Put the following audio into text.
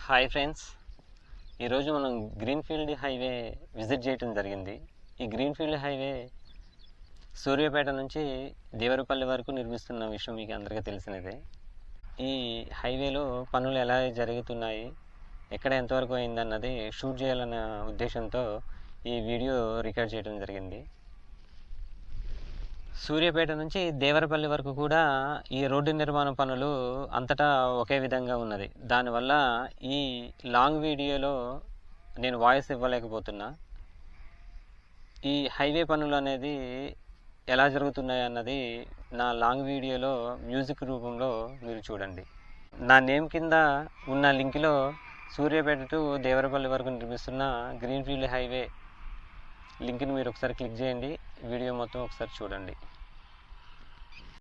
Hi friends, ఈరోజు మనం greenfield highway visit చేయడం జరిగింది. ఈ గ్రీన్ఫీల్డ్ హైవే సూర్యాపేట నుంచి దేవరపల్లి వరకు నిర్మిస్తున్న విషయం మీకు అందరికీ తెలిసినదే. ఈ హైవేలో పనులు ఎలా జరుగుతున్నాయి, ఎక్కడ ఎంతవరకు అయిందన్నది షూట్ చేయాలన్న ఉద్దేశంతో ఈ వీడియో రికార్డ్ చేయడం జరిగింది. సూర్యాపేట నుంచి దేవరపల్లి వరకు కూడా ఈ రోడ్డు నిర్మాణ పనులు అంతటా ఒకే విధంగా ఉన్నది. దానివల్ల ఈ లాంగ్ వీడియోలో నేను వాయిస్ ఇవ్వలేకపోతున్నా. ఈ హైవే పనులు అనేది ఎలా జరుగుతున్నాయి అన్నది నా లాంగ్ వీడియోలో మ్యూజిక్ రూపంలో మీరు చూడండి. నా నేమ్ కింద ఉన్న లింక్లో సూర్యాపేట టు దేవరపల్లి వరకు నిర్మిస్తున్న గ్రీన్ఫీల్డ్ హైవే లింక్ని మీరు ఒకసారి క్లిక్ చేయండి. వీడియో మొత్తం ఒకసారి చూడండి.